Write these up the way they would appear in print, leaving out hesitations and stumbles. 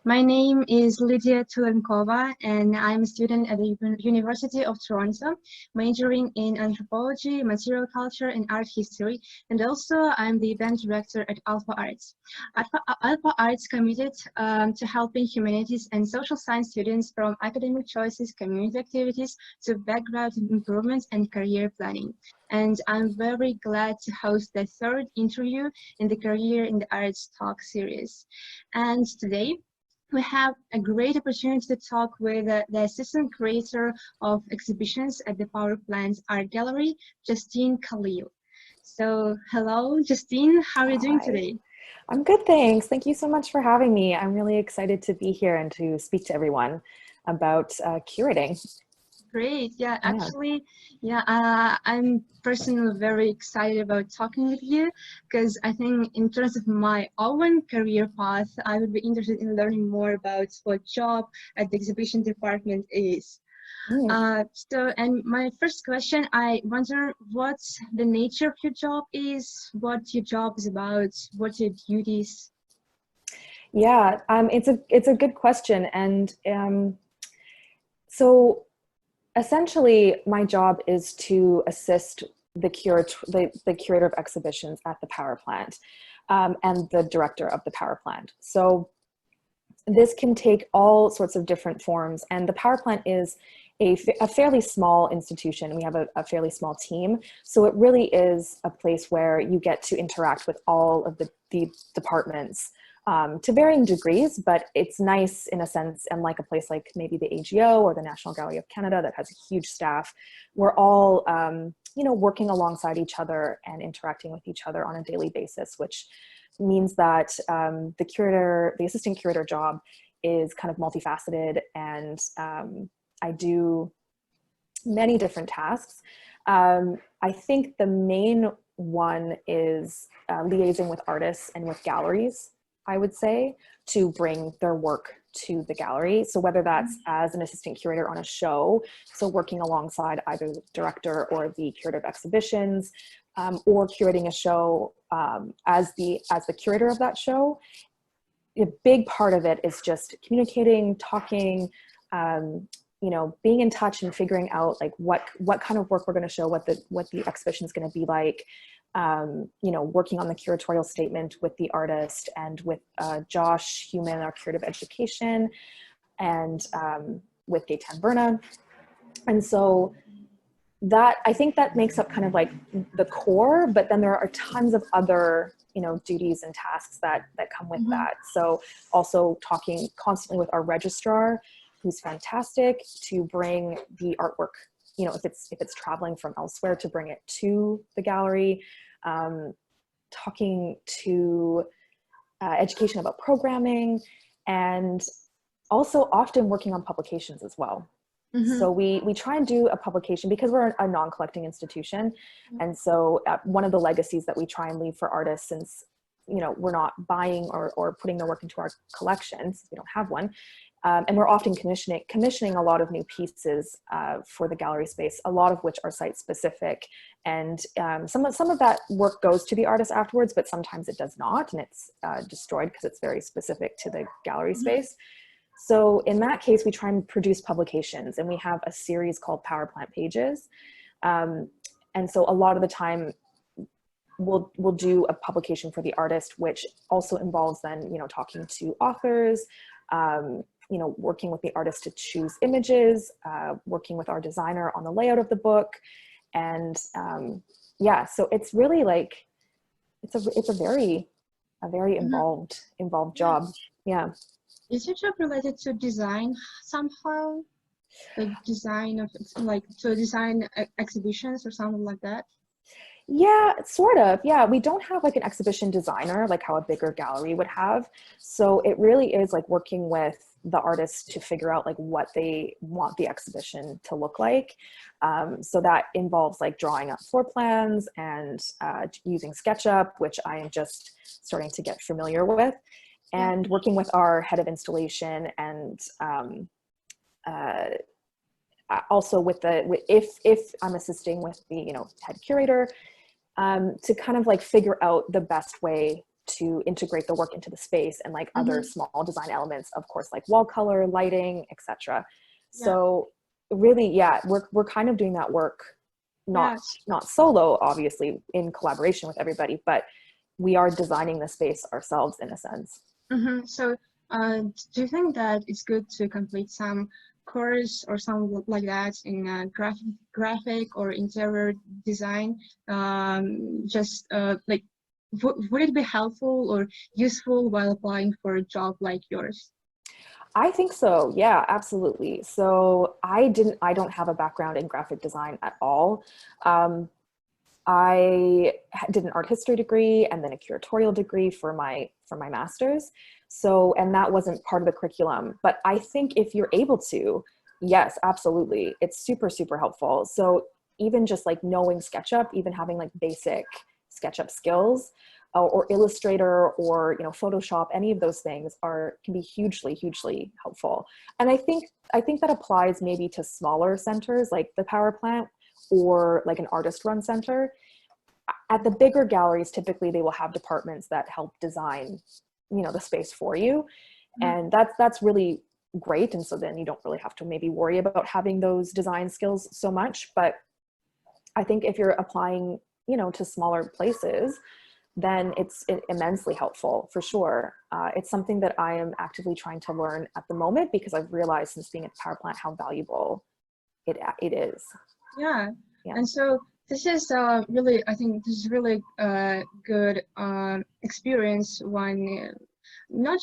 My name is Lydia Tulenkova, and I'm a student at the University of Toronto, majoring in anthropology, material culture, and art history. And also, I'm the event director at Alpha Arts. Alpha Arts committed to helping humanities and social science students from academic choices, community activities, to background improvements and career planning. And I'm very glad to host the third interview in the Career in the Arts talk series. And today, we have a great opportunity to talk with the assistant curator of exhibitions at the Power Plants Art Gallery, Justine Khalil. So, hello, Justine. How are you doing Hi, today? I'm good, thanks. Thank you so much for having me. I'm really excited to be here and to speak to everyone about curating. Great. Yeah, Yeah. actually, I'm personally very excited about talking with you because I think in terms of my own career path, I would be interested in learning more about what job at the exhibition department is. Mm. And my first question, I wonder what the nature of your job is, what your job is about, what your duties. Yeah, it's a good question, and so essentially, my job is to assist the curator of exhibitions at the power plant, and the director of the power plant. So this can take all sorts of different forms, and the power plant is a fairly small institution. We have a fairly small team, so it really is a place where you get to interact with all of the departments, to varying degrees, but it's nice in a sense. And like a place like maybe the AGO or the National Gallery of Canada that has a huge staff, we're all working alongside each other and interacting with each other on a daily basis, which means that the assistant curator job is kind of multifaceted, and I do many different tasks. I think the main one is liaising with artists and with galleries, I would say, to bring their work to the gallery. So whether that's as an assistant curator on a show, so working alongside either the director or the curator of exhibitions, or curating a show as the curator of that show. A big part of it is just communicating, talking, being in touch and figuring out like what kind of work we're going to show, what the exhibition is going to be like. Working on the curatorial statement with the artist and with Josh Human, our curative education, and with Gaetan Verna. And so that, I think that makes up kind of like the core, but then there are tons of other duties and tasks that come with Mhm. that. So also talking constantly with our registrar, who's fantastic, to bring the artwork, if it's traveling from elsewhere, to bring it to the gallery. Talking to education about programming, and also often working on publications as well. Mhm. So we try and do a publication because we're a non-collecting institution. And so one of the legacies that we try and leave for artists, since we're not buying or putting their work into our collections, we don't have one, and we're often commissioning a lot of new pieces for the gallery space, a lot of which are site specific. And some of that work goes to the artist afterwards, but sometimes it does not, and it's destroyed because it's very specific to the gallery space. So in that case, we try and produce publications, and we have a series called Power Plant Pages. And so a lot of the time we'll do a publication for the artist, which also involves then, talking to authors, working with the artist to choose images, working with our designer on the layout of the book. And so it's really like, it's a very Mhm. involved Yeah. job. Yeah. Is your job related to design somehow? Like design of like to design exhibitions or something like that? Yeah, sort of. Yeah, we don't have like an exhibition designer like how a bigger gallery would have. So it really is like working with the artists to figure out like what they want the exhibition to look like. So that involves like drawing up floor plans and using SketchUp, which I am just starting to get familiar with, Yeah. and working with our head of installation, and uh, also if I'm assisting with the head curator, to kind of like figure out the best way to integrate the work into the space, and like other small design elements, of course, like wall color, lighting, etc. So really, yeah, we're kind of doing that work, not solo, obviously, in collaboration with everybody, but we are designing the space ourselves in a sense. So do you think that it's good to complete some course or something like that in graphic or interior design? Just like, would it be helpful or useful while applying for a job like yours? I think so. Yeah, absolutely. So I don't have a background in graphic design at all. I did an art history degree and then a curatorial degree for my master's. So, and that wasn't part of the curriculum, but I think if you're able to, yes, absolutely. It's super, super helpful. So even just like knowing SketchUp, even having like basic SketchUp skills, or Illustrator, or, you know, Photoshop, any of those things can be hugely, hugely helpful. And I think that applies maybe to smaller centers like the Power Plant, or like an artist run center. At the bigger galleries, typically they will have departments that help design, you know, the space for you. And that's really great. And so then you don't really have to maybe worry about having those design skills so much. But I think if you're applying, you know, to smaller places, then it's immensely helpful for sure. It's something that I am actively trying to learn at the moment, because I've realized since being at the Power Plant how valuable it is. Yeah. And so this is really, I think this is really good experience. One not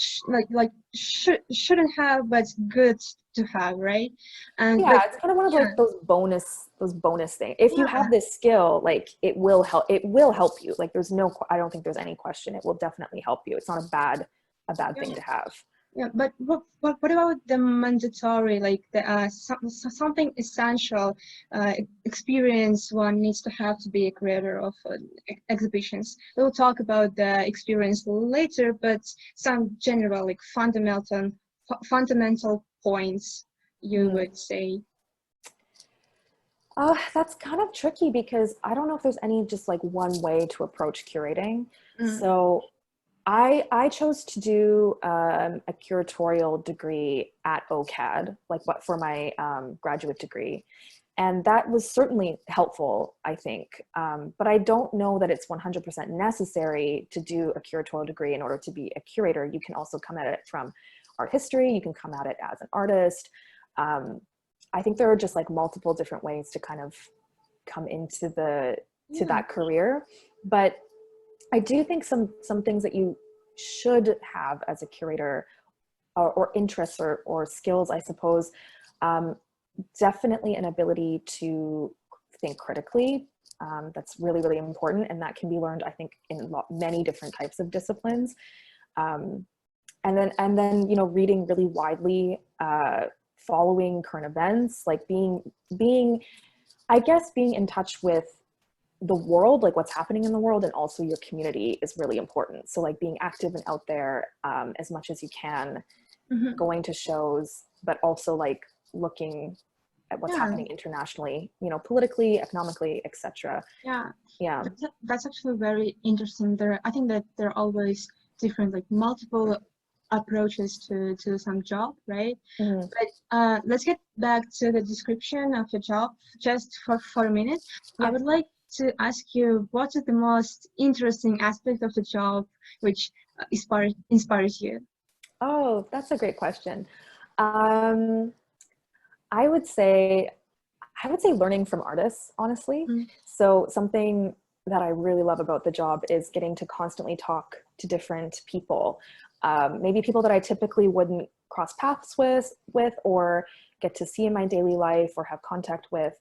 shouldn't have, but good to have, right? And yeah, it's kind of one of like those bonus things. If you have this skill, like it will help you. Like I don't think there's any question. It will definitely help you. It's not a bad thing to have. Yeah, but what about the mandatory, like the something essential experience one needs to have to be a creator of exhibitions? We'll talk about the experience later, but some general, like fundamental points you would say. That's kind of tricky, because I don't know if there's any just like one way to approach curating. So I chose to do a curatorial degree at OCAD, like for my graduate degree. And that was certainly helpful, I think. But I don't know that it's 100% necessary to do a curatorial degree in order to be a curator. You can also come at it from art history. You can come at it as an artist. I think there are just like multiple different ways to kind of come into that career. But I do think some things that you should have as a curator, or interests or skills, I suppose, definitely an ability to think critically. That's really, really important. And that can be learned, I think, in many different types of disciplines. And then, you know, reading really widely, following current events, like being in touch with the world, like what's happening in the world, and also your community is really important. So like being active and out there as much as you can, going to shows, but also like looking at what's happening internationally, you know, politically, economically, etc. Yeah. That's actually very interesting. I think that there are always different, like multiple approaches to some job, right? But let's get back to the description of your job just for a minute. I would like to ask you, what is the most interesting aspect of the job which inspires you? Oh, that's a great question. I would say learning from artists, honestly. So something that I really love about the job is getting to constantly talk to different people, maybe people that I typically wouldn't cross paths with, or get to see in my daily life or have contact with,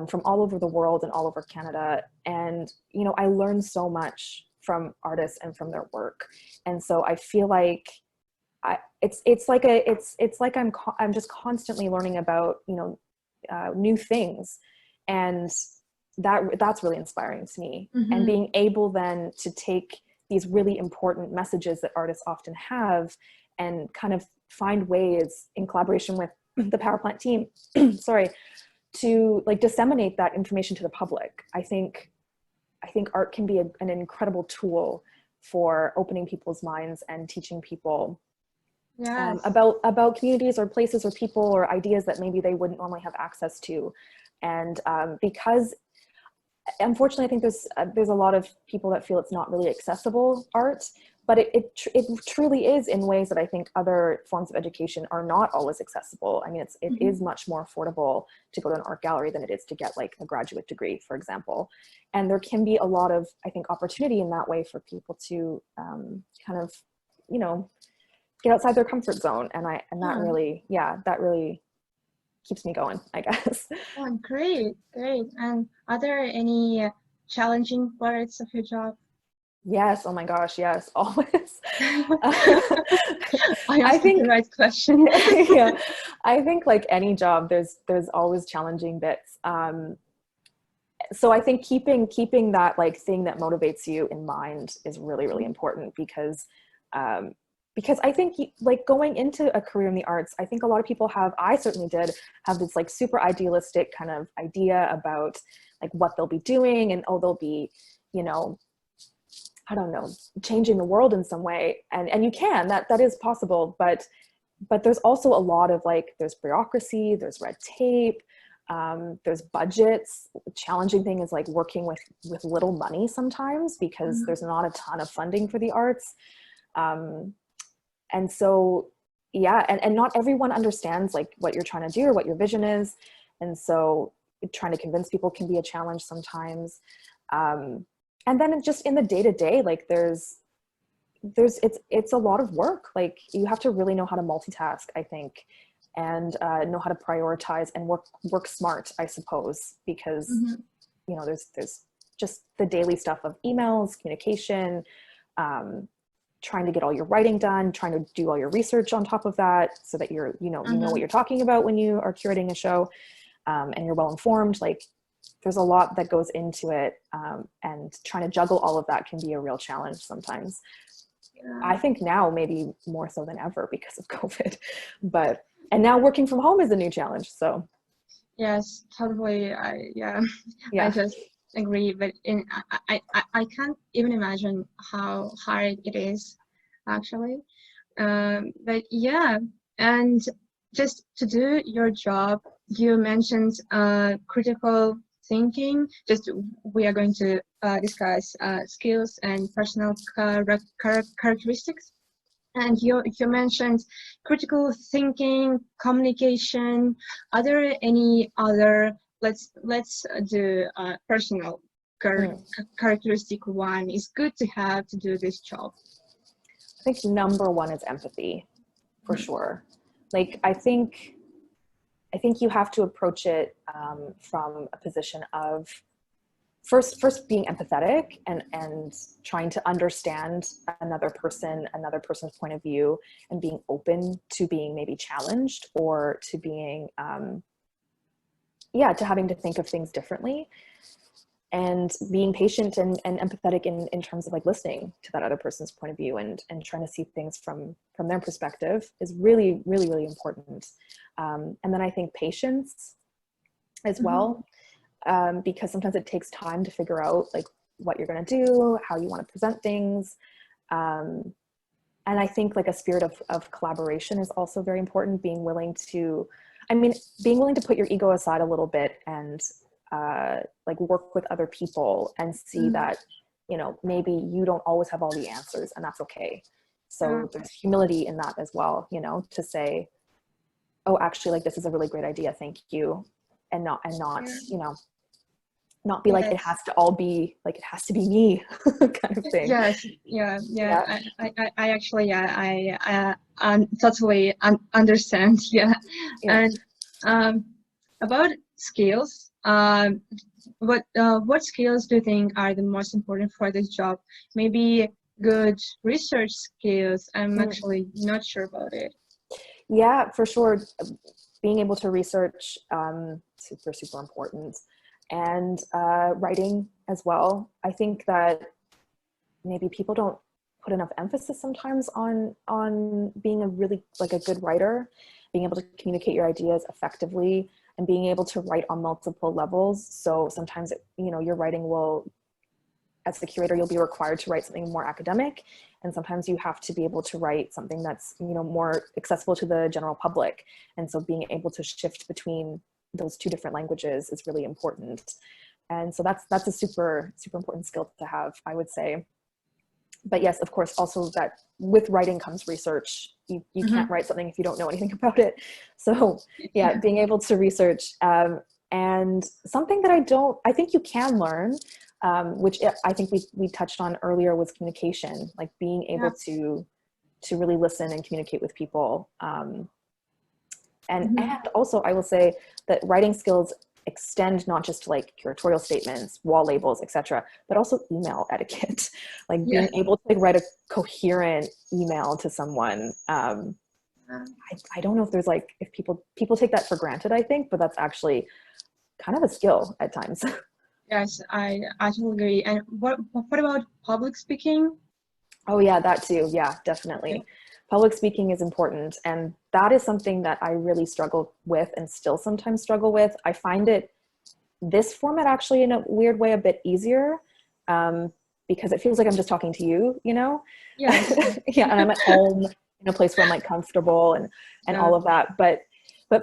from all over the world and all over Canada. And, you know, I learn so much from artists and from their work. And so I feel like it's like I'm just constantly learning about, you know, new things. And that's really inspiring to me. And being able then to take these really important messages that artists often have and kind of find ways in collaboration with the Power Plant team, sorry, to like disseminate that information to the public. I think art can be an incredible tool for opening people's minds and teaching people Yes. about communities or places or people or ideas that maybe they wouldn't normally have access to. And because unfortunately, I think there's a lot of people that feel it's not really accessible art, but it truly is in ways that I think other forms of education are not always accessible. I mean, it is much more affordable to go to an art gallery than it is to get like a graduate degree, for example. And there can be a lot of, I think, opportunity in that way for people to kind of, you know, get outside their comfort zone. And that really, that really keeps me going, I guess. Oh, great. And are there any challenging parts of your job? Yes. Oh my gosh. Yes. Always. I think the right question. Yeah, I think like any job, there's always challenging bits. So I think keeping that like thing that motivates you in mind is really, really important because I think like going into a career in the arts, I think a lot of people I certainly did have this like super idealistic kind of idea about like what they'll be doing and, oh, they'll be, you know, I don't know, changing the world in some way. And you can, that is possible, but there's also a lot of like, there's bureaucracy, there's red tape, there's budgets. The challenging thing is like working with little money sometimes because there's not a ton of funding for the arts. And so, yeah, and not everyone understands like what you're trying to do or what your vision is. And so trying to convince people can be a challenge sometimes. And then just in the day-to-day, like it's a lot of work. Like you have to really know how to multitask, I think, and know how to prioritize and work smart, I suppose, because, you know, there's just the daily stuff of emails, communication, trying to get all your writing done, trying to do all your research on top of that so that you know what you're talking about when you are curating a show, and you're well informed. Like there's a lot that goes into it, and trying to juggle all of that can be a real challenge sometimes. I think now maybe more so than ever because of COVID, and now working from home is a new challenge. So yes, totally. I just agree, but I can't even imagine how hard it is actually. But yeah, and just to do your job, you mentioned critical thinking. Just we are going to discuss skills and personal characteristics. And you mentioned critical thinking, communication. Are there any other? Let's do personal characteristic one is good to have to do this job. I think number one is empathy, for sure. Like I think you have to approach it from a position of first being empathetic and trying to understand another person's point of view, and being open to being maybe challenged or to being to having to think of things differently, and being patient and empathetic in terms of like listening to that other person's point of view and trying to see things from their perspective is really, really, really important. And then I think patience as well, because sometimes it takes time to figure out like what you're going to do, how you want to present things. And I think like a spirit of collaboration is also very important. Being willing to put your ego aside a little bit and like work with other people and see that, you know, maybe you don't always have all the answers, and that's okay. So there's humility in that as well, you know, to say, oh, actually, like, this is a really great idea, thank you. And not, you know, not be like, it has to all be like, it has to be me kind of thing. Yes. Yeah. I actually, I totally understand. Yeah. And about skills, what skills do you think are the most important for this job? Maybe good research skills. I'm actually not sure about it. Yeah, for sure. Being able to research, super, super important. And writing as well. I think that maybe people don't put enough emphasis sometimes on being a really like a good writer, being able to communicate your ideas effectively, and being able to write on multiple levels. So sometimes, you know, your writing will as the curator, you'll be required to write something more academic, and sometimes you have to be able to write something that's, you know, more accessible to the general public. And so being able to shift between those two different languages is really important. And so that's a super important skill to have, I would say. But yes, of course, also that with writing comes research. You can't write something if you don't know anything about it. So yeah, being able to research, and something that I think you can learn, which I think we touched on earlier, was communication, like being able to really listen and communicate with people. And also I will say that writing skills extend not just to like curatorial statements, wall labels, etc., but also email etiquette, like being able to like write a coherent email to someone. I don't know if there's like, if people take that for granted, I think, but that's actually kind of a skill at times. Yes, I totally agree. And what about public speaking? Oh yeah, that too. Yeah, definitely. Public speaking is important. And that is something that I really struggle with and still sometimes struggle with. I find this format actually in a weird way a bit easier, because it feels like I'm just talking to you, you know? Yeah. Yeah, and I'm at home in a place where I'm like comfortable and all of that. But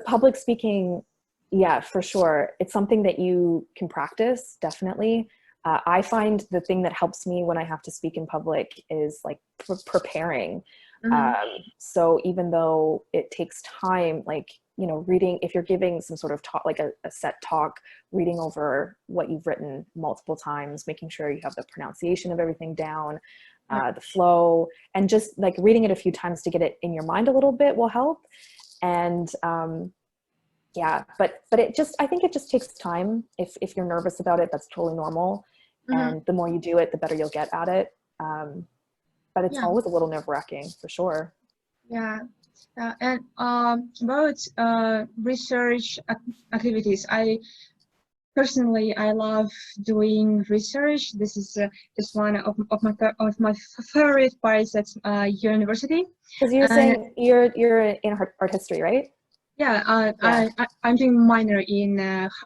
public speaking, yeah, for sure. It's something that you can practice, definitely. I find the thing that helps me when I have to speak in public is like preparing. So even though it takes time, like, you know, reading, if you're giving some sort of talk, like a set talk, reading over what you've written multiple times, making sure you have the pronunciation of everything down, the flow, and just like reading it a few times to get it in your mind a little bit will help. And yeah, but I think it just takes time. If you're nervous about it, that's totally normal. And the more you do it, the better you'll get at it. But it's always a little nerve-wracking, for sure. Yeah. And about research activities, personally, I love doing research. This is just one of my favorite parts at university. Because you're saying you're in art history, right? Yeah, I'm doing minor in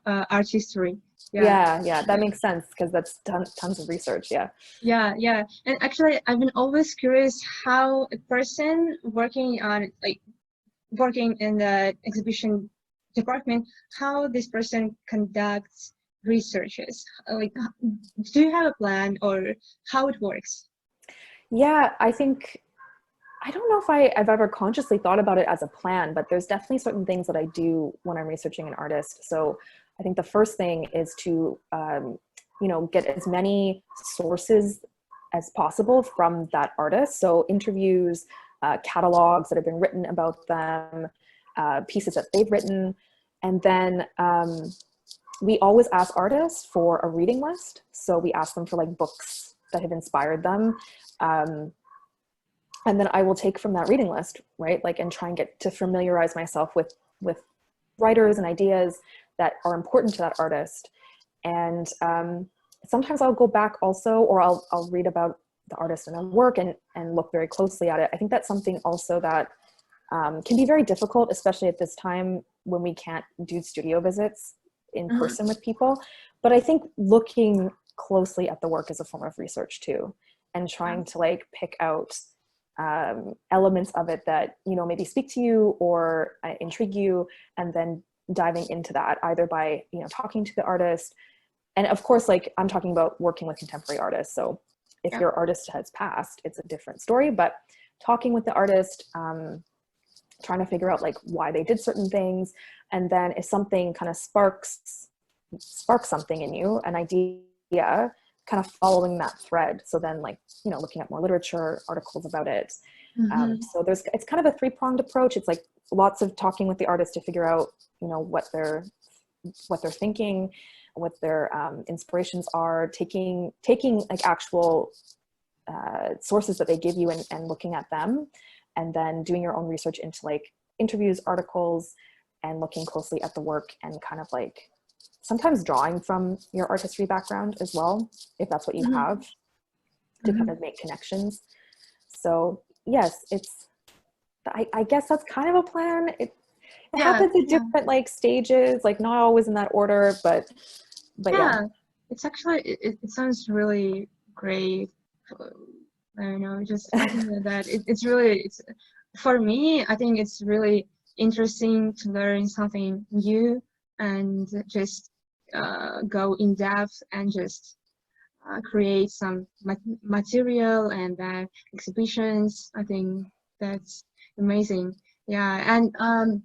art history. Yeah, that makes sense, because that's tons of research. Yeah. And actually, I've been always curious how a person working in the exhibition department, how this person conducts researches. Like, do you have a plan or how it works? Yeah, I think, I don't know if I've ever consciously thought about it as a plan, but there's definitely certain things that I do when I'm researching an artist. So I think the first thing is to, you know, get as many sources as possible from that artist. So interviews, catalogs that have been written about them, pieces that they've written. And then we always ask artists for a reading list. So we ask them for like books that have inspired them. And then I will take from that reading list, right? Like, and try and get to familiarize myself with writers and ideas that are important to that artist. And sometimes I'll go back also, or I'll read about the artist and their work and look very closely at it. I think that's something also that can be very difficult, especially at this time when we can't do studio visits in person with people. But I think looking closely at the work is a form of research too, and trying to like pick out elements of it that, you know, maybe speak to you or intrigue you, and then diving into that either by, you know, talking to the artist. And of course, like, I'm talking about working with contemporary artists. So if your artist has passed, it's a different story, but talking with the artist, trying to figure out like why they did certain things. And then if something kind of sparks something in you, an idea, kind of following that thread. So then, like, you know, looking at more literature, articles about it. So it's kind of a three-pronged approach. It's like lots of talking with the artist to figure out, you know, what they're thinking, what their inspirations are, taking like actual sources that they give you and looking at them, and then doing your own research into like interviews, articles, and looking closely at the work, and kind of like sometimes drawing from your art history background as well, if that's what you have, to kind of make connections. So yes, I guess that's kind of a plan. It happens at different like stages, like not always in that order, but yeah. It's actually, it sounds really great. I don't know, just I think that it's really, it's for me, I think it's really interesting to learn something new and just go in depth and just create some material and exhibitions. I think that's amazing. Yeah, and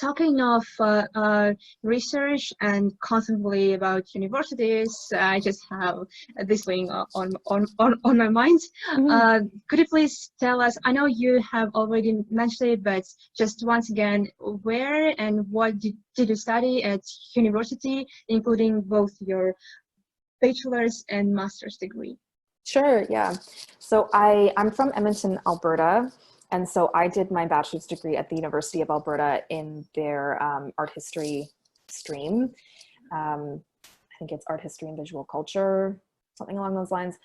talking of research and constantly about universities, I just have this thing on my mind. Could you please tell us, I know you have already mentioned it, but just once again, where and what did you study at university, including both your bachelor's and master's degree? Sure, yeah. So I'm from Edmonton, Alberta. And so I did my bachelor's degree at the University of Alberta in their art history stream. I think it's art history and visual culture, something along those lines.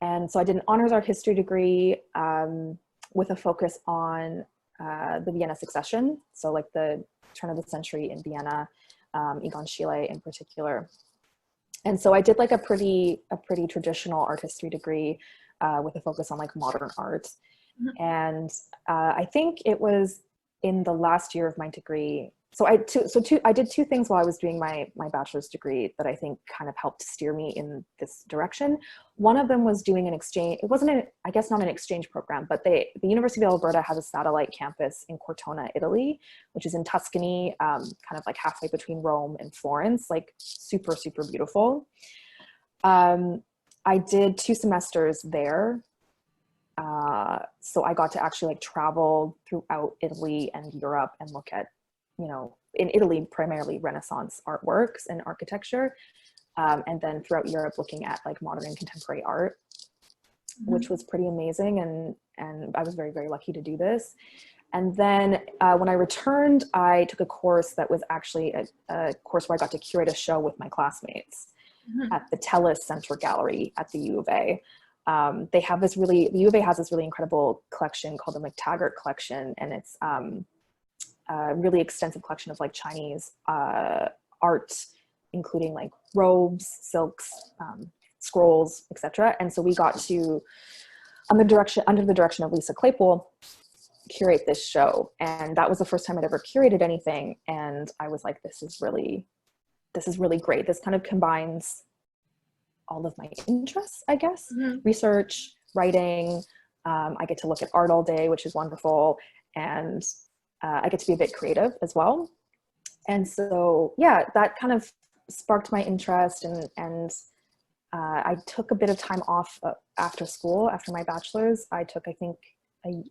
And so I did an honors art history degree with a focus on the Vienna succession. So like the turn of the century in Vienna, Egon Schiele in particular. And so I did like a pretty traditional art history degree with a focus on like modern art. And I think it was in the last year of my degree. So I did two things while I was doing my bachelor's degree that I think kind of helped steer me in this direction. One of them was doing an exchange. It wasn't I guess not an exchange program, but the University of Alberta has a satellite campus in Cortona, Italy, which is in Tuscany, kind of like halfway between Rome and Florence, like super, super beautiful. I did 2 semesters there. So I got to actually like travel throughout Italy and Europe and look at, you know, in Italy, primarily Renaissance artworks and architecture. And then throughout Europe, looking at like modern and contemporary art, which was pretty amazing. And I was very, very lucky to do this. And then when I returned, I took a course that was actually a course where I got to curate a show with my classmates at the Telus Center Gallery at the U of A. They have this the U of A has this really incredible collection called the McTaggart Collection, and it's a really extensive collection of like Chinese art, including like robes, silks, scrolls, etc. And so we got to, under the direction of Lisa Claypool, curate this show, and that was the first time I'd ever curated anything. And I was like, this is really great. This kind of combines all of my interests, I guess. Research, writing, I get to look at art all day, which is wonderful. And I get to be a bit creative as well. And so, yeah, that kind of sparked my interest. And I took a bit of time off after school, after my bachelor's. I took, I think, I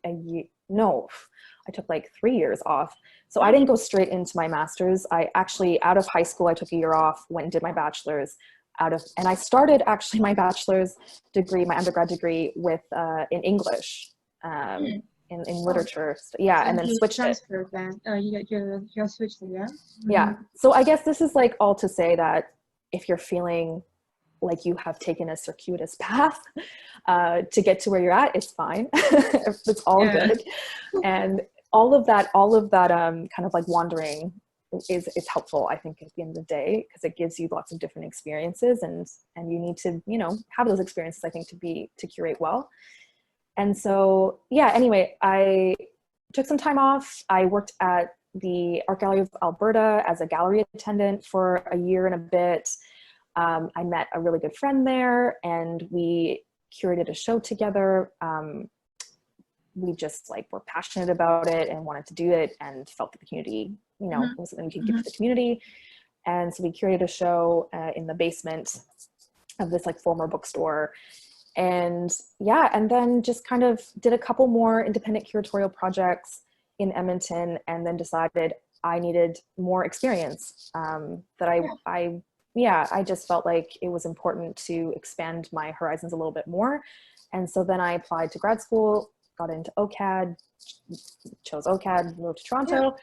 took like 3 years off. So I didn't go straight into my master's. I actually, out of high school, I took a year off, went and did my bachelor's. And I started actually my bachelor's degree, my undergrad degree, with in English, in literature. Yeah, and then switched it. You switched it, yeah? Yeah. So I guess this is like all to say that if you're feeling like you have taken a circuitous path to get to where you're at, it's fine. It's all good. And all of that kind of like wandering is helpful, I think, at the end of the day, because it gives you lots of different experiences, and you need to, you know, have those experiences, I think, to curate well. And so, yeah, anyway, I took some time off. I worked at the Art Gallery of Alberta as a gallery attendant for a year and a bit. I met a really good friend there, and we curated a show together. We just like were passionate about it and wanted to do it, and felt that the community, you know, was something we could give to the community. And so we curated a show in the basement of this like former bookstore. And yeah, and then just kind of did a couple more independent curatorial projects in Edmonton, and then decided I needed more experience, I just felt like it was important to expand my horizons a little bit more. And so then I applied to grad school, got into OCAD, chose OCAD, moved to Toronto,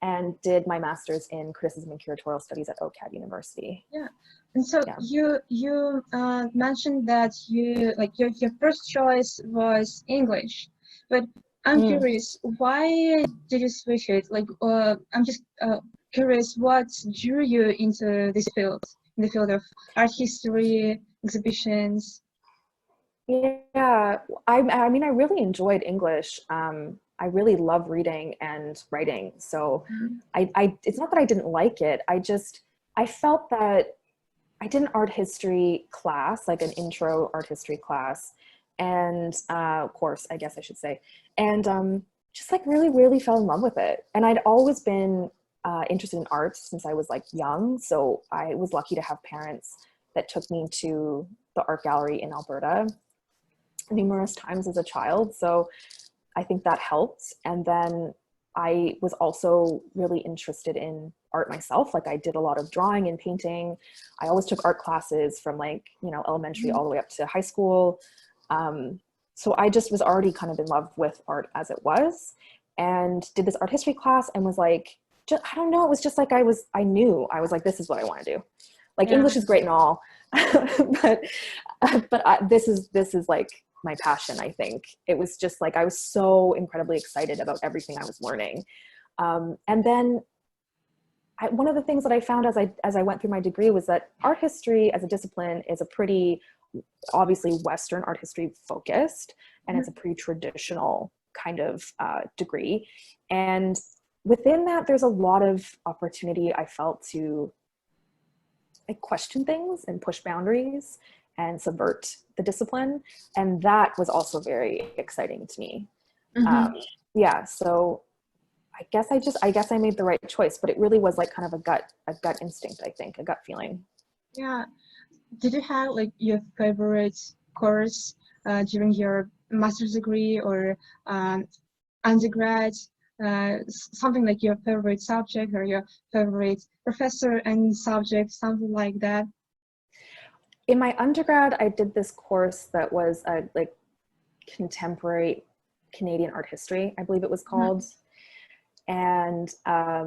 and did my master's in criticism and curatorial studies at OCAD University. Yeah. And so you mentioned that you like your first choice was English, but I'm curious, why did you switch it? Like, I'm just curious, what drew you into this field, in the field of art history, exhibitions? Yeah, I mean, I really enjoyed English. I really love reading and writing. So Mhm. it's not that I didn't like it. I felt that I did an art history class, like an intro art history class, and course, I guess I should say, and just like really, really fell in love with it. And I'd always been interested in art since I was like young. So I was lucky to have parents that took me to the art gallery in Alberta numerous times as a child. So I think that helped. And then I was also really interested in art myself. Like I did a lot of drawing and painting. I always took art classes from like, you know, elementary all the way up to high school. So I just was already kind of in love with art as it was, and did this art history class and was like, just, I don't know, it was just like I knew, I was like, this is what I want to do. Like Yeah. English is great and all, but this is like my passion. I think it was just like I was so incredibly excited about everything I was learning, and then one of the things that I found as I went through my degree was that art history as a discipline is a pretty obviously Western art history focused, and it's a pretty traditional kind of degree. And within that, there's a lot of opportunity I felt to like question things and push boundaries and subvert the discipline. And that was also very exciting to me. Mm-hmm. Yeah, so I guess I made the right choice, but it really was like kind of a gut instinct, I think, a gut feeling. Yeah. Did you have like your favorite course during your master's degree or um, undergrad? Something like your favorite subject or your favorite professor and subject, something like that. In my undergrad, I did this course that was like contemporary Canadian art history, I believe it was called. And I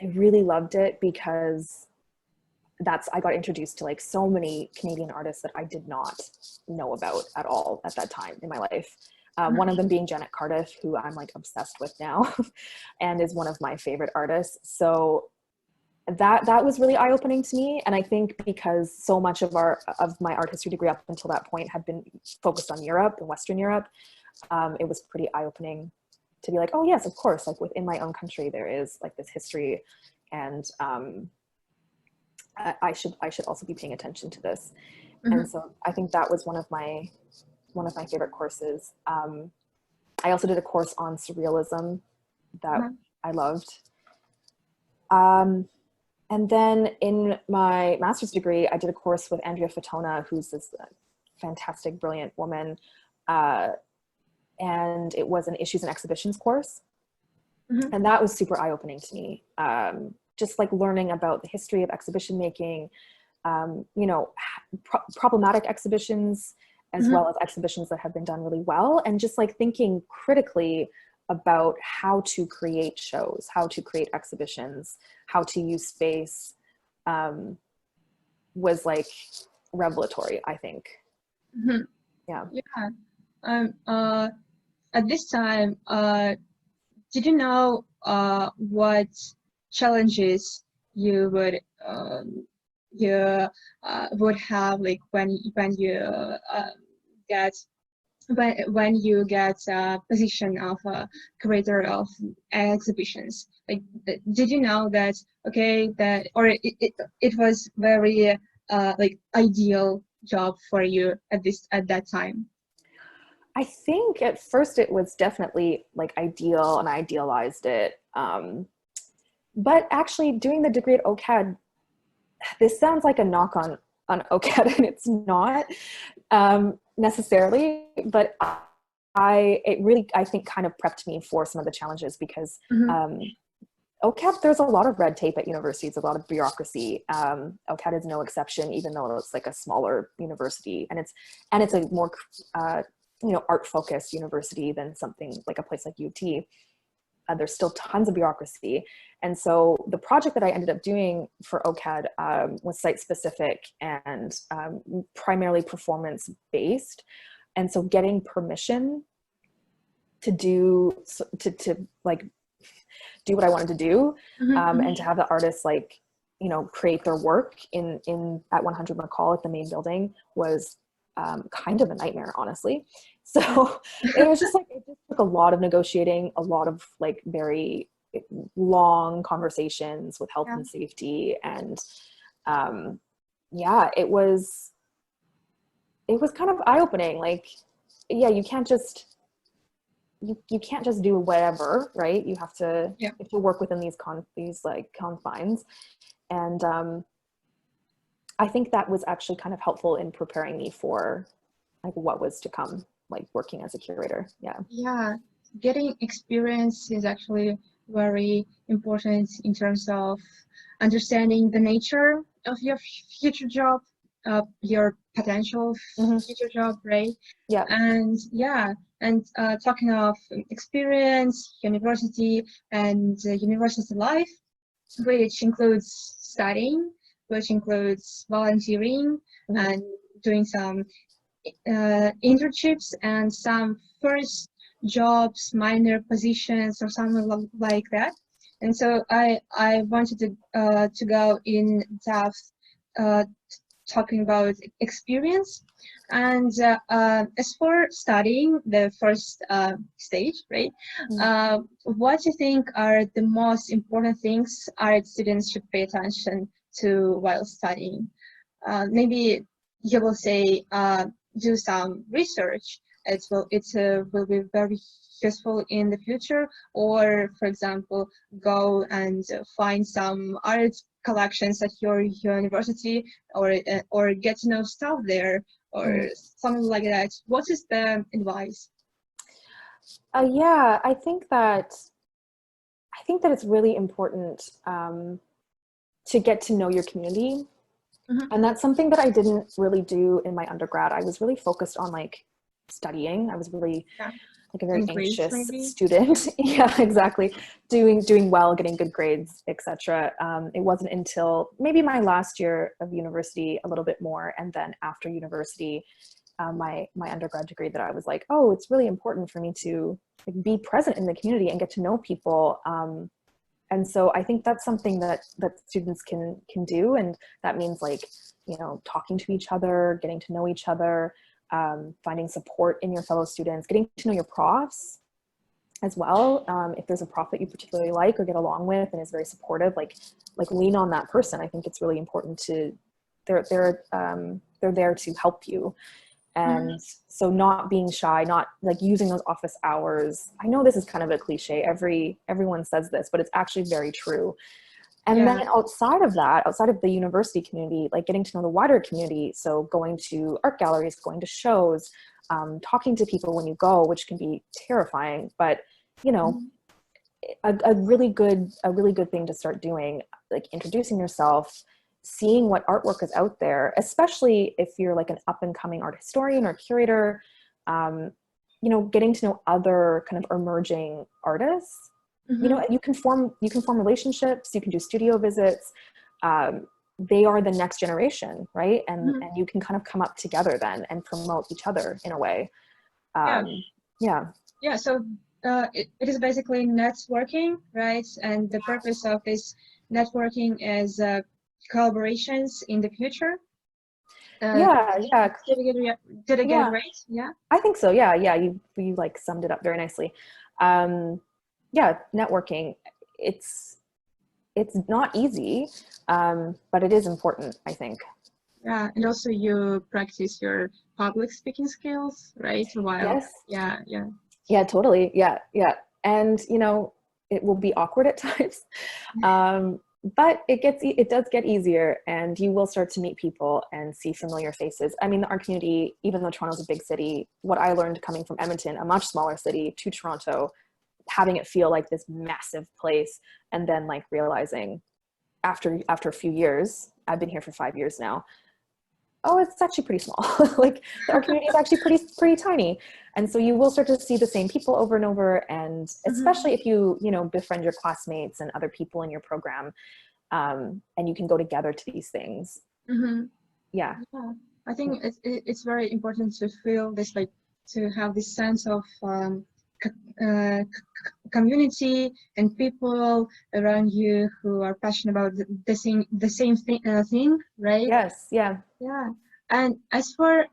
really loved it because I got introduced to like so many Canadian artists that I did not know about at all at that time in my life. One of them being Janet Cardiff, who I'm like obsessed with now and is one of my favorite artists. So that was really eye-opening to me. And I think because so much of my art history degree up until that point had been focused on Europe and Western Europe, it was pretty eye-opening to be like, oh yes, of course, like within my own country there is like this history, and I should also be paying attention to this. Mm-hmm. And so I think that was one of my favorite courses. I also did a course on surrealism that I loved. And then in my master's degree, I did a course with Andrea Fatona, who's this fantastic, brilliant woman. And it was an issues and exhibitions course. Mm-hmm. And that was super eye-opening to me. Just like learning about the history of exhibition making, you know, problematic exhibitions, as well as exhibitions that have been done really well, and just like thinking critically about how to create shows, how to create exhibitions, how to use space, was like revelatory, I think. Mm-hmm. Yeah. Yeah. At this time, did you know what challenges you would would have like when you get when you get a position of a curator of exhibitions? Like, did you know that okay that or it was very like ideal job for you at that time? I think at first it was definitely like ideal, and I idealized it. But actually doing the degree at OCAD, this sounds like a knock on OCAD, and it's not necessarily, but it really, I think, kind of prepped me for some of the challenges, because OCAD, there's a lot of red tape at universities, a lot of bureaucracy. OCAD is no exception, even though it's like a smaller university, and it's a more you know, art focused university than something like a place like U of T. There's still tons of bureaucracy. And so the project that I ended up doing for OCAD was site specific and primarily performance based. And so getting permission to like do what I wanted to do, and to have the artists like, you know, create their work in at 100 McCall at the main building was kind of a nightmare, honestly. So it was just like, it just took a lot of negotiating, a lot of like very long conversations with health and safety. And yeah, it was kind of eye-opening. Like, yeah, you can't just do whatever, right? You have to work within these like confines. And I think that was actually kind of helpful in preparing me for like what was to come, like working as a curator. Yeah, getting experience is actually very important in terms of understanding the nature of your future job, your potential future job, right? Yeah. And talking of experience, university, and university life, which includes studying, which includes volunteering, and doing some internships and some first jobs, minor positions, or something like that. And so I wanted to go in depth talking about experience. And as for studying, the first stage, right? What do you think are the most important things art students should pay attention to while studying? Maybe you will say do some research. It will be very useful in the future. Or, for example, go and find some art collections at your university, or get to know stuff there, or something like that. What is the advice? Yeah, I think that it's really important to get to know your community. And that's something that I didn't really do in my undergrad. I was really focused on like studying. I was really like a very anxious student. Yeah, exactly. Doing well, getting good grades, etc. It wasn't until maybe my last year of university a little bit more, and then after university, my undergrad degree, that I was like, oh, it's really important for me to like be present in the community and get to know people. And so I think that's something that students can do. And that means like, you know, talking to each other, getting to know each other, finding support in your fellow students, getting to know your profs as well. If there's a prof that you particularly like or get along with and is very supportive, like lean on that person. I think it's really important to, they're there to help you. And so not being shy, not like using those office hours. I know this is kind of a cliche. Everyone says this, but it's actually very true. And then outside of that, outside of the university community, like getting to know the wider community. So going to art galleries, going to shows, talking to people when you go, which can be terrifying, but you know, a really good thing to start doing, like introducing yourself, seeing what artwork is out there, especially if you're like an up and coming art historian or curator, you know, getting to know other kind of emerging artists. You know, you can form relationships, you can do studio visits. They are the next generation, right? And you can kind of come up together then and promote each other in a way. So it is basically networking, right? And the purpose of this networking is collaborations in the future. Did I get it right? Yeah, I think so. Yeah, you like summed it up very nicely. Networking, it's not easy, but it is important, I think. Yeah, and also you practice your public speaking skills, right? While yeah, totally. Yeah. And you know, it will be awkward at times. But it does get easier, and you will start to meet people and see familiar faces. I mean, the art community, even though Toronto's a big city, what I learned coming from Edmonton, a much smaller city, to Toronto, having it feel like this massive place, and then like realizing after a few years, I've been here for 5 years now, oh, it's actually pretty small. Like our community is actually pretty tiny. And so you will start to see the same people over and over. And especially if you know, befriend your classmates and other people in your program, and you can go together to these things. Yeah. I think it's very important to feel this, like to have this sense of community and people around you who are passionate about the same thing, right? Yes. Yeah. And as for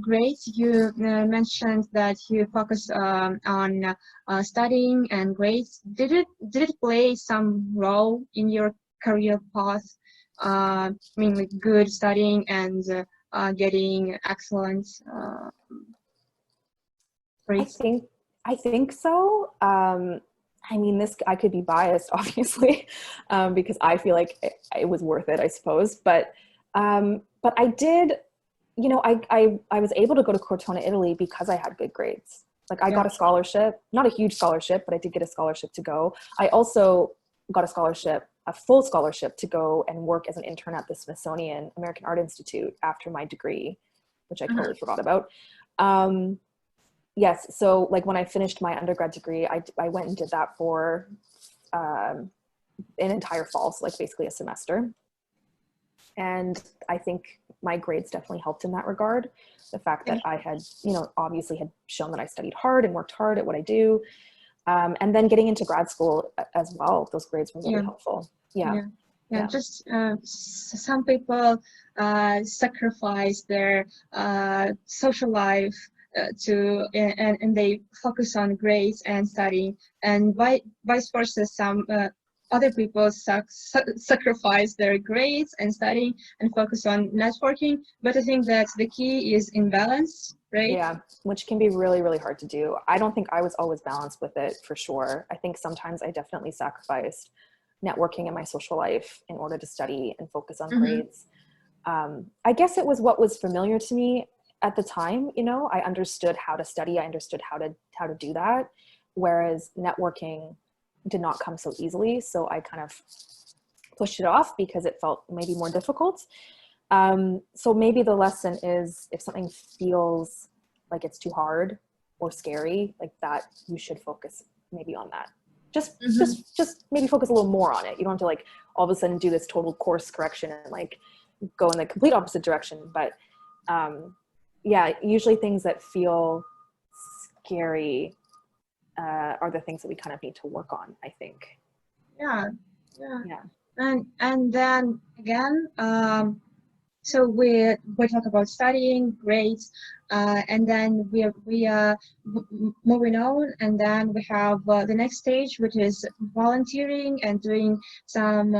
grades, you mentioned that you focus on studying and grades. Did it play some role in your career path? I mean, like good studying and getting excellent I grades. think I think so. I mean, this I could be biased, obviously, because I feel like it was worth it, I suppose. But I did, you know, I was able to go to Cortona, Italy because I had good grades. Like I Yeah. got a scholarship, not a huge scholarship, but I did get a scholarship to go. I also got a scholarship, a full scholarship to go and work as an intern at the Smithsonian American Art Institute after my degree, which I totally forgot about. Um, yes, so like when I finished my undergrad degree, I went and did that for an entire fall, so like basically a semester. And I think my grades definitely helped in that regard. The fact Yeah. that I had, you know, obviously had shown that I studied hard and worked hard at what I do. And then getting into grad school as well, those grades were really Yeah. helpful. Yeah, Yeah. Yeah, yeah. just some people sacrifice their social life and they focus on grades and studying, and vice versa. Some other people sacrifice their grades and studying and focus on networking. But I think that the key is in balance, right? Yeah, which can be really, really hard to do. I don't think I was always balanced with it for sure. I think sometimes I definitely sacrificed networking in my social life in order to study and focus on Mm-hmm. grades. I guess it was what was familiar to me at the time. You know, I understood how to study. I understood how to do that, whereas networking did not come so easily. So I kind of pushed it off because it felt maybe more difficult. So maybe the lesson is if something feels like it's too hard or scary, like that, you should focus maybe on that. Just, Mm-hmm. just maybe focus a little more on it. You don't have to like all of a sudden do this total course correction and like go in the complete opposite direction. But yeah, usually things that feel scary are the things that we kind of need to work on, I think. Yeah. Yeah. Yeah. And then again, so we talk about studying, grades, and then moving on, and then we have the next stage, which is volunteering and doing some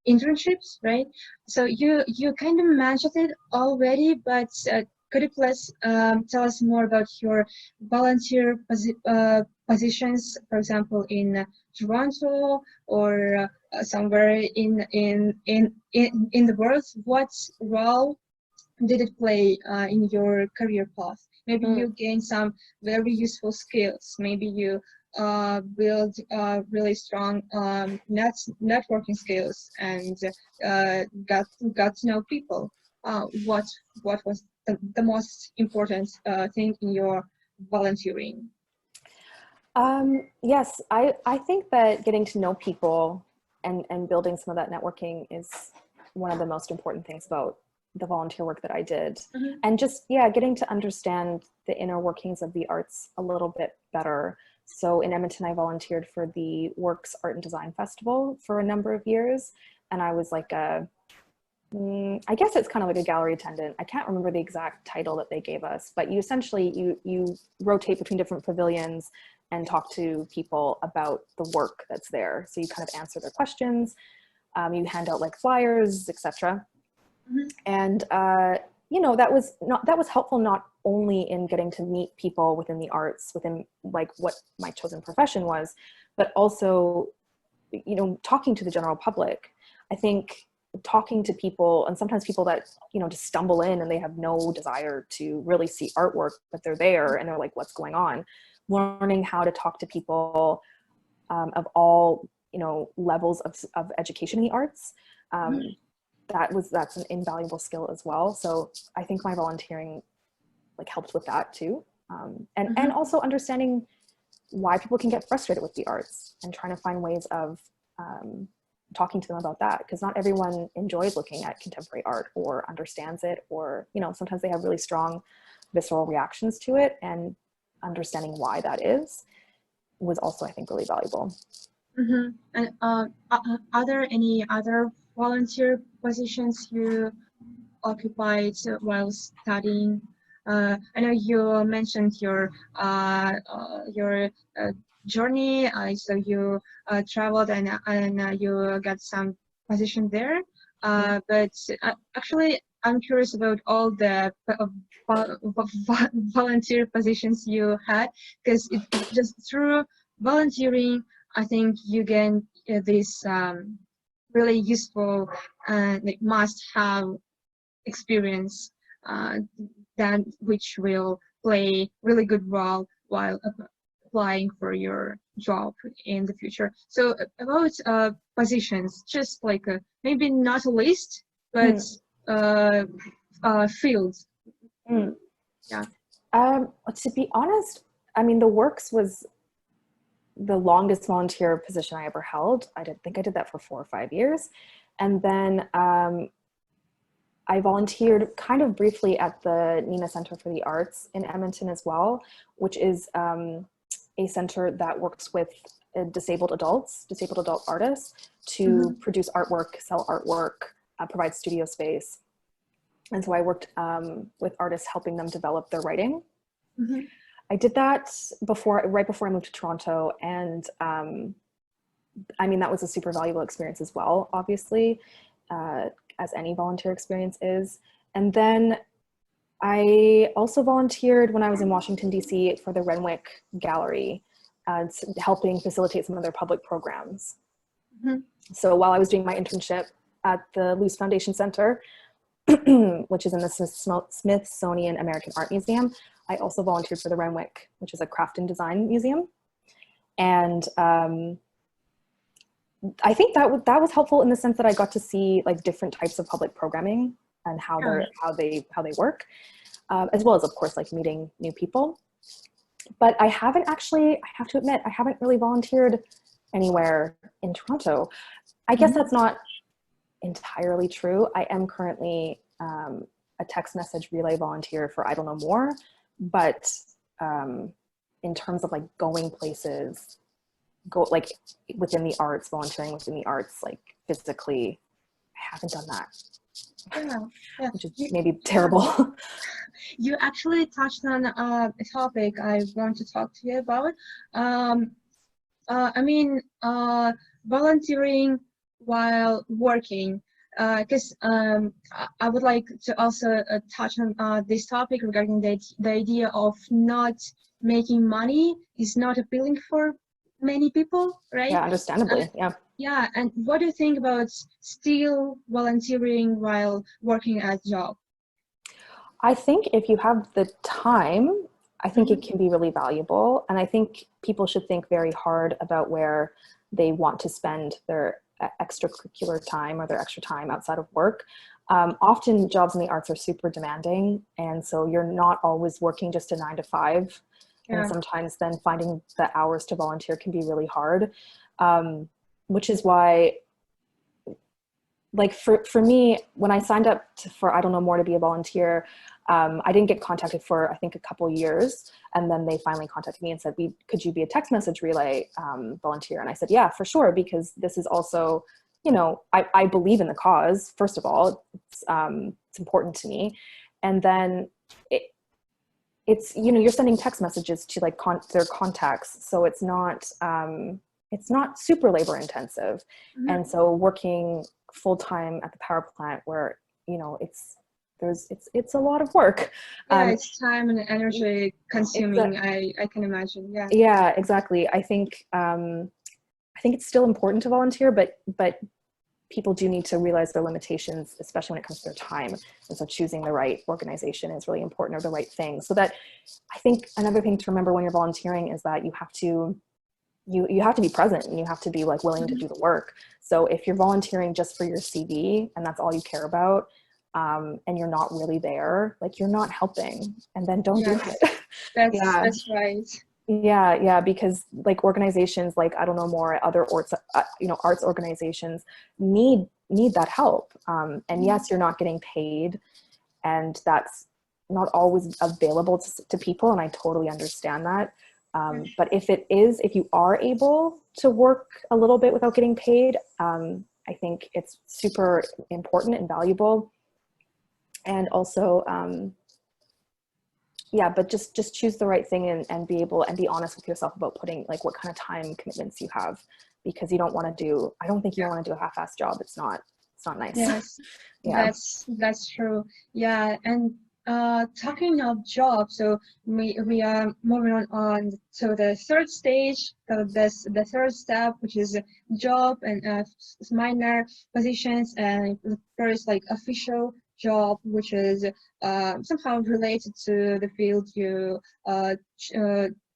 internships, right? So you kind of mentioned it already, but could you please tell us more about your volunteer positions, for example, in Toronto or somewhere in the world? What role did it play in your career path? Maybe Mm. you gained some very useful skills. Maybe you build really strong networking skills and got to know people. What was the most important thing in your volunteering? Yes, I think that getting to know people and building some of that networking is one of the most important things about the volunteer work that I did. Mm-hmm. And just, yeah, getting to understand the inner workings of the arts a little bit better. So in Edmonton, I volunteered for the Works Art and Design Festival for a number of years. And I was like I guess it's kind of like a gallery attendant. I can't remember the exact title that they gave us, but you essentially, you rotate between different pavilions and talk to people about the work that's there. So you kind of answer their questions, you hand out like flyers, etc. Mm-hmm. And you know, that was helpful not only in getting to meet people within the arts, within like what my chosen profession was, but also, you know, talking to the general public. I think talking to people, and sometimes people that, you know, just stumble in and they have no desire to really see artwork, but they're there and they're like, what's going on? Learning how to talk to people of all, you know, levels of education in the arts. That's an invaluable skill as well. So I think my volunteering like helped with that too. And also understanding why people can get frustrated with the arts and trying to find ways of talking to them about that, because not everyone enjoys looking at contemporary art or understands it, or, you know, sometimes they have really strong visceral reactions to it, and understanding why that is was also, I think, really valuable. Mm-hmm. And are there any other volunteer positions you occupied while studying? I know you mentioned your journey, so you traveled and you got some position there. But actually, I'm curious about all the volunteer positions you had, because it just through volunteering, I think you gain this really useful like must-have experience uh, that which will play really good role while applying for your job in the future. So about positions, just like maybe not a list, but uh, fields. Mm. Yeah. To be honest, I mean, the works was the longest volunteer position I ever held. I think I did that for 4 or 5 years. And then I volunteered kind of briefly at the Nina Center for the Arts in Edmonton as well, which is a center that works with disabled adult artists to produce artwork, sell artwork, provide studio space. And so I worked with artists, helping them develop their writing. I did that right before I moved to Toronto. And I mean, that was a super valuable experience as well, obviously, as any volunteer experience is. And then I also volunteered when I was in Washington, D.C. for the Renwick Gallery, helping facilitate some of their public programs. So while I was doing my internship at the Luce Foundation Center, which is in the Smithsonian American Art Museum, I also volunteered for the Renwick, which is a craft and design museum. And I think that was helpful in the sense that I got to see like different types of public programming and how they work, as well as, of course, like meeting new people. But I have to admit, I haven't really volunteered anywhere in Toronto. I guess that's not entirely true. I am currently a text message relay volunteer for I Don't Know More, but in terms of like going places, like within the arts, volunteering within the arts, like physically, I haven't done that. Yeah. Which is maybe terrible. You actually touched on a topic I want to talk to you about. I mean, volunteering while working, because I would like to also touch on this topic regarding the idea of not making money is not appealing for many people, right? Yeah, understandably. Yeah, and what do you think about still volunteering while working at job? I think if you have the time, I think it can be really valuable. And I think people should think very hard about where they want to spend their extracurricular time or their extra time outside of work. Often jobs in the arts are super demanding. And so you're not always working just a 9 to 5. And sometimes then finding the hours to volunteer can be really hard, which is why, like for me, when I signed up for I Don't Know More to be a volunteer, I didn't get contacted for I think a couple years, and then they finally contacted me and said, could you be a text message relay volunteer? And I said, yeah, for sure, because this is also, you know, I believe in the cause. First of all, it's important to me, and then it's, you know, you're sending text messages to like their contacts, so it's not super labor intensive. And so working full-time at the power plant, where, you know, it's a lot of work. It's time and energy consuming. I can imagine. Yeah, exactly. I think it's still important to volunteer, but people do need to realize their limitations, especially when it comes to their time. And so choosing the right organization is really important, or the right thing. So that, I think another thing to remember when you're volunteering is that you have to be present, and you have to be like willing to do the work. So if you're volunteering just for your CV and that's all you care about, and you're not really there, like you're not helping, and then don't do it. That's right. Yeah, because like organizations like I Don't Know More, other arts organizations need that help. And yes, you're not getting paid, and that's not always available to people, and I totally understand that. But if you are able to work a little bit without getting paid, I think it's super important and valuable. And also, yeah, but just choose the right thing and be able and be honest with yourself about putting like what kind of time commitments you have, because you don't want to do, I don't think you want to do a half-assed job. It's not nice. Yes, Yeah. that's true. Yeah, and talking of jobs, so we are moving on to the third stage, the third step, which is job and minor positions, and the first like official job, which is somehow related to the field you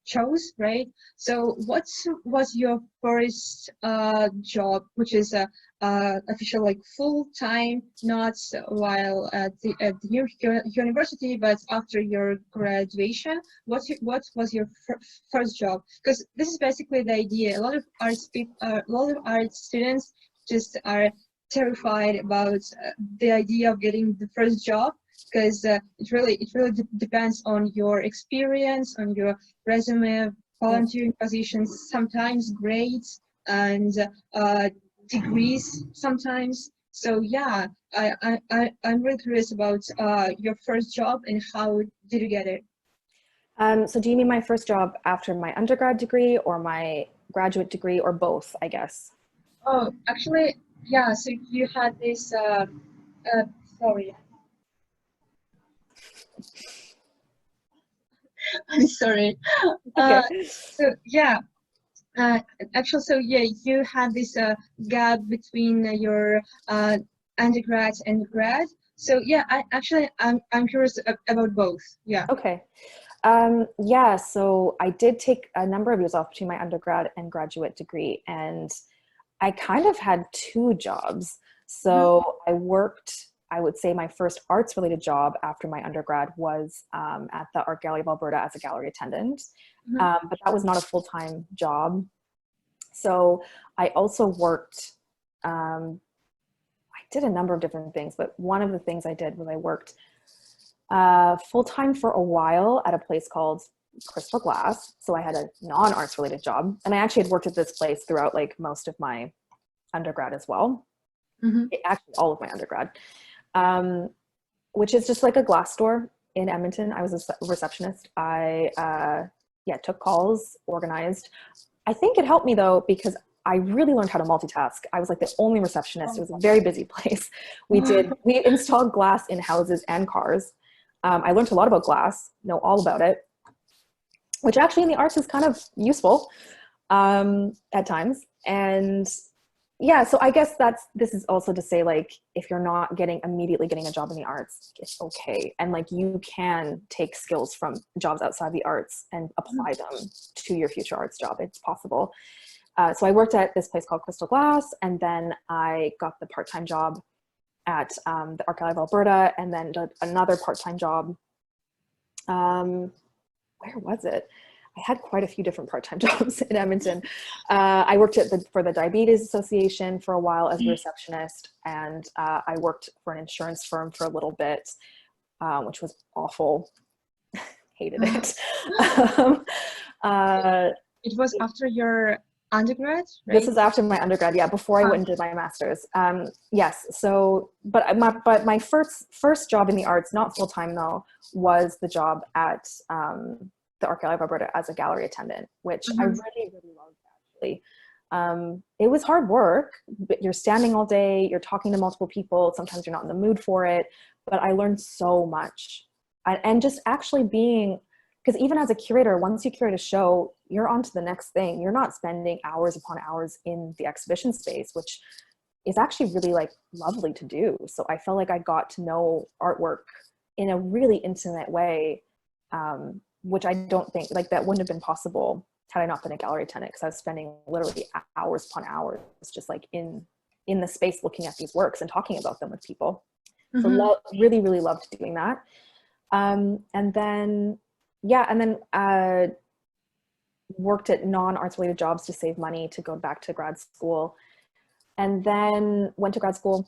chose, right? So what was your first job, which is a official like full time, not while at the university, but after your graduation? What was your first job? Because this is basically the idea. A lot of a lot of art students just are terrified about the idea of getting the first job, because it really depends on your experience, on your resume, volunteering positions, sometimes grades, and degrees sometimes. So yeah, I'm really curious about your first job and how did you get it? So do you mean my first job after my undergrad degree or my graduate degree, or both, I guess? Oh, actually, yeah. So you had this. Sorry, I'm sorry. Uh, Okay. so yeah. Uh, Actually, so yeah, you had this gap between your undergrad and grad. So yeah, I'm curious about both. Yeah. Okay. Yeah, so I did take a number of years off between my undergrad and graduate degree, and I kind of had two jobs. Mhm, So I worked, I would say my first arts related job after my undergrad was at the Art Gallery of Alberta as a gallery attendant. mhm, But that was not a full-time job. So I also worked, I did a number of different things, but one of the things I did was I worked full-time for a while at a place called Crystal Glass. So I had a non-arts related job, and I actually had worked at this place throughout like most of my undergrad as well. mhm. Actually, all of my undergrad, um, which is just like a glass store in Edmonton. I was a receptionist. I yeah, took calls, organized. I think it helped me though, because I really learned how to multitask. I was like the only receptionist. It was a very busy place. We installed glass in houses and cars. I learned a lot about glass, know all about it, which actually in the arts is kind of useful at times. And yeah, so I guess this is also to say, like, if you're not immediately getting a job in the arts, it's okay. And like, you can take skills from jobs outside the arts and apply them to your future arts job. It's possible. So I worked at this place called Crystal Glass, and then I got the part-time job at the Art Gallery of Alberta, and then did another part-time job. Where was it? I had quite a few different part-time jobs in Edmonton. I worked for the Diabetes Association for a while as a receptionist, and I worked for an insurance firm for a little bit, which was awful. Hated it. um, uh, It was after your undergrad, This right? is after my undergrad, yeah, before I went and did my master's. Yes, so, but my first job in the arts, not full time though, was the job at the Art Gallery of Alberta as a gallery attendant, which I Mhm. really, really loved actually. It was hard work, but you're standing all day, you're talking to multiple people, sometimes you're not in the mood for it, but I learned so much. And just actually being, because even as a curator, once you curate a show, you're on to the next thing. You're not spending hours upon hours in the exhibition space, which is actually really like lovely to do. So I felt like I got to know artwork in a really intimate way, which I don't think like that wouldn't have been possible had I not been a gallery attendant, because I was spending literally hours upon hours just like in the space looking at these works and talking about them with people. So Mhm. really, really loved doing that. And then, yeah, and then worked at non-arts related jobs to save money to go back to grad school. And then went to grad school.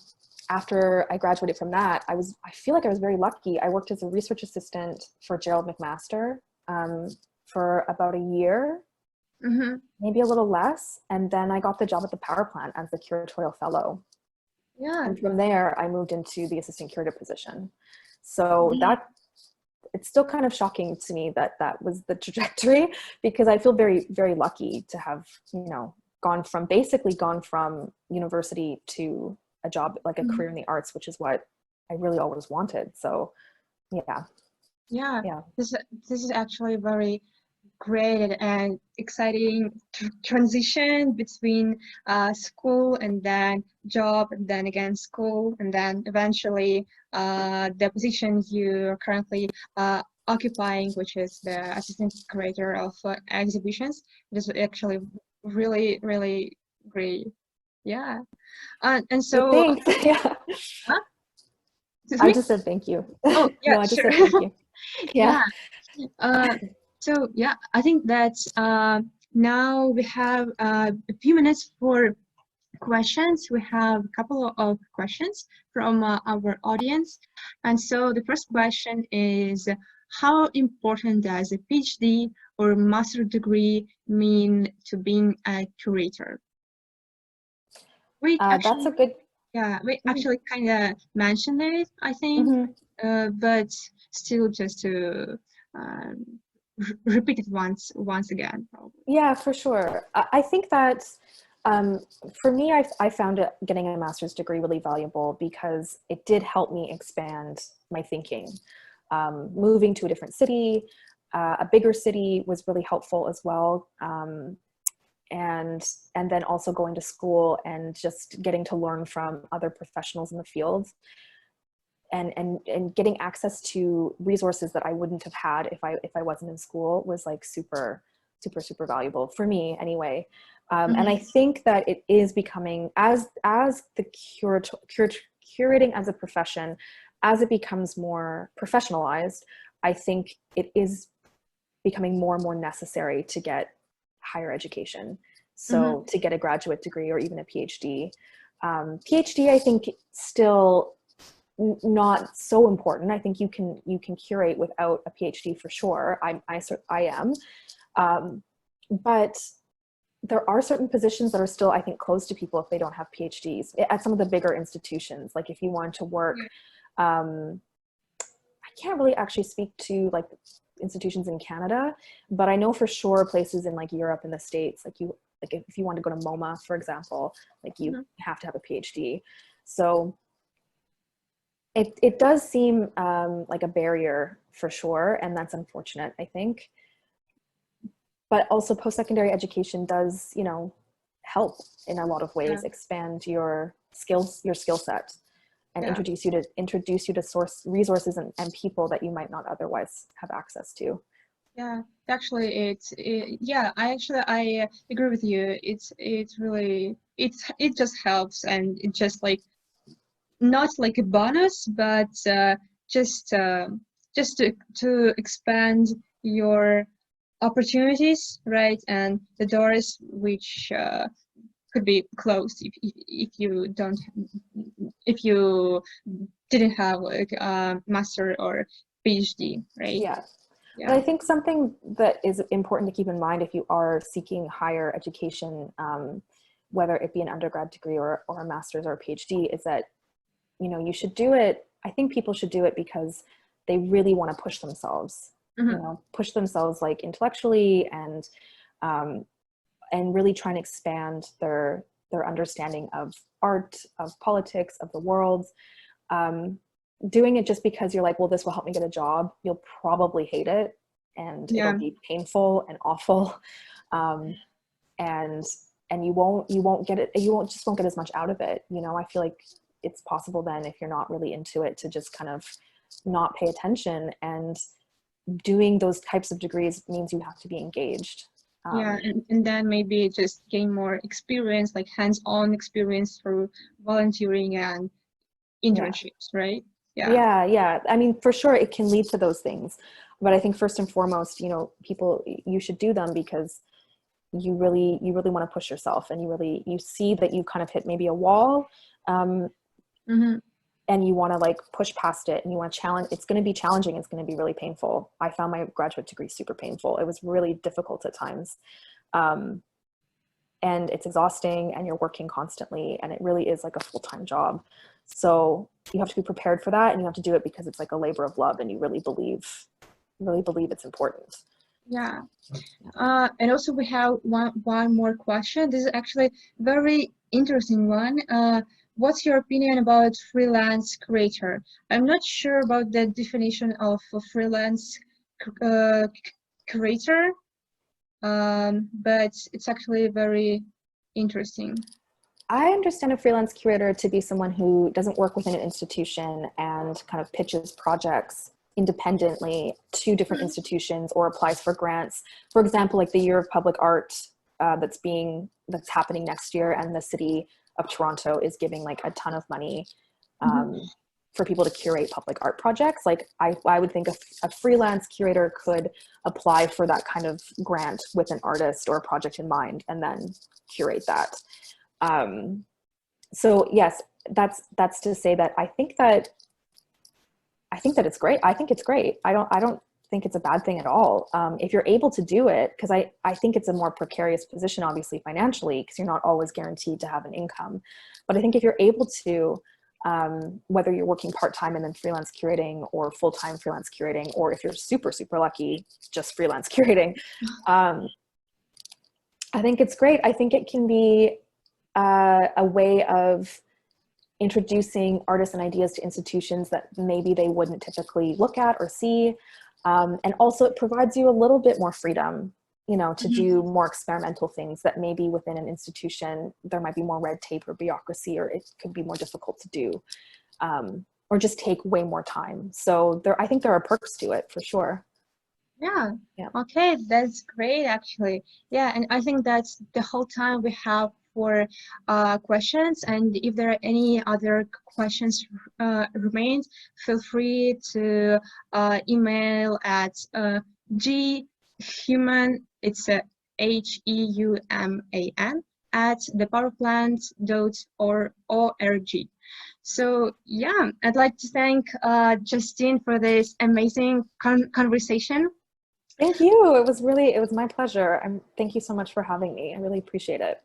After I graduated from that, I feel like I was very lucky. I worked as a research assistant for Gerald McMaster for about a year, Mhm. maybe a little less. And then I got the job at the Power Plant as the curatorial fellow. Yeah. And from there, I moved into the assistant curator position. So Yeah. that it's still kind of shocking to me that that was the trajectory, because I feel very, very lucky to have, you know, basically gone from university to a job, like a Mhm. career in the arts, which is what I really always wanted. So yeah, Yeah, yeah. this is actually very great and exciting transition between school and then job and then again school and then eventually the position you're currently occupying, which is the assistant curator of exhibitions. It is actually really, really great. Yeah. And So so, thanks. Yeah. huh? Excuse I me? just said thank you. Oh, yeah, No, I just sure. said thank you. Yeah. Yeah. Uh, so yeah, I think that now we have a few minutes for questions. We have a couple of questions from our audience. And so the first question is, how important does a PhD or master degree mean to being a curator? We That's a actually, good. yeah, we Mhm, actually kind of mentioned it, I think, mhm. but still just to um, repeat it once again, probably. Yeah, for sure. I think that um, for me, I found getting a master's degree really valuable because it did help me expand my thinking. Moving to a different city, a bigger city was really helpful as well. And then also going to school and just getting to learn from other professionals in the field, and getting access to resources that I wouldn't have had if I wasn't in school was like super, super, super valuable for me anyway. And I Mhm. think that it is becoming, as the curating as a profession, as it becomes more professionalized, I think it is becoming more and more necessary to get higher education. So Mhm. to get a graduate degree or even a PhD. PhD, I think, still not so important. I think you can curate without a PhD for sure. I am, but there are certain positions that are still, I think, closed to people if they don't have PhDs at some of the bigger institutions. Like if you want to work, Yeah. um, I can't really actually speak to like institutions in Canada, but I know for sure places in like Europe and the States, like if you want to go to MoMA, for example, like you Mhm. have to have a PhD. So it does seem like a barrier for sure, and that's unfortunate, I think. But also post-secondary education does, you know, help in a lot of Yeah. ways, expand your skill set, and Yeah. introduce you to source resources and people that you might not otherwise have access to. Yeah. Actually, yeah. I agree with you. It's really it just helps and it just like not like a bonus, but just uh, just to expand your opportunities, right? And the doors which could be closed if you don't if you didn't have like a master or PhD, right? Yeah. But Yeah. I think something that is important to keep in mind if you are seeking higher education, whether it be an undergrad degree or a master's or a PhD, is that, you know, you should do it. I think people should do it because they really want to push themselves, you Hmm. know, push themselves like intellectually, um, and really try and expand their understanding of art, of politics, of the world. Um, Doing it just because you're like, well, this will help me get a job, you'll probably hate it, and it'll Yeah. be painful and awful, um, and you won't get it, won't get as much out of it. You know, I feel like it's possible then, if you're not really into it, to just kind of not pay attention. And doing those types of degrees means you have to be engaged. Yeah, um, and then maybe just gain more experience, like hands-on experience through volunteering and yeah, internships, right? Yeah. yeah, I mean, for sure it can lead to those things, but I think first and foremost, you know, people, you should do them because you really want to push yourself, and you see that you kind of hit maybe a wall, um, Mm-hmm. and you want to like push past it, and you want to challenge. It's going to be challenging, it's going to be really painful. I found my graduate degree super painful. It was really difficult at times, um, and it's exhausting, and you're working constantly, and it really is like a full-time job. So you have to be prepared for that, and you have to do it because it's like a labor of love, and you really believe it's important. Yeah. And also we have one more question. This is actually very interesting one. What's your opinion about freelance creator? I'm not sure about the definition of a freelance uh, creator, but it's actually very interesting. I understand a freelance curator to be someone who doesn't work within an institution and kind of pitches projects independently to different institutions or applies for grants. For example, like the Year of Public Art that's happening next year, and the city of Toronto is giving like a ton of money for people to curate public art projects. Like I would think a freelance curator could apply for that kind of grant with an artist or a project in mind and then curate that. So yes, that's to say that I think that it's great. I think it's great. I don't think it's a bad thing at all. If you're able to do it, because I think it's a more precarious position, obviously financially, because you're not always guaranteed to have an income. But I think if you're able to, whether you're working part-time and then freelance curating, or full-time freelance curating, or if you're super, super lucky, just freelance curating, I think it's great. I think it can be a way of introducing artists and ideas to institutions that maybe they wouldn't typically look at or see. And also it provides you a little bit more freedom, to do more experimental things that maybe within an institution, there might be more red tape or bureaucracy, or it could be more difficult to do, or just take way more time. So I think there are perks to it for sure. Yeah. Okay, that's great actually. Yeah, and I think that's the whole time we have for questions. And if there are any other questions remain, feel free to email at ghuman, it's HEUMAN, at thepowerplant.org. So yeah, I'd like to thank Justine for this amazing conversation. Thank you. It was my pleasure. Thank you so much for having me. I really appreciate it.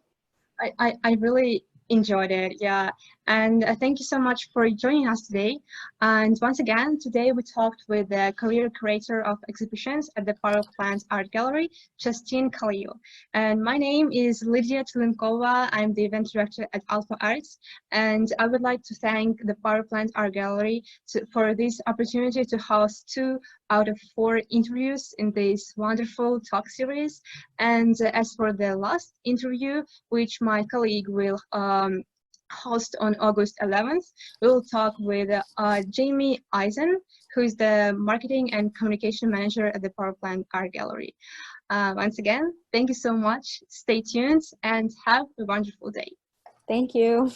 I really enjoyed it, yeah. And thank you so much for joining us today. And once again, today we talked with the career creator of exhibitions at the Power Plant Art Gallery, Justine Khalil. And my name is Lydia Tulenkova. I'm the event director at Alpha Arts. And I would like to thank the Power Plant Art Gallery for this opportunity to host 2 out of 4 interviews in this wonderful talk series. And as for the last interview, which my colleague will host on August 11th, we'll talk with Jamie Eisen, who is the marketing and communication manager at the Power Plant Art Gallery. Once again, thank you so much. Stay tuned and have a wonderful day. Thank you.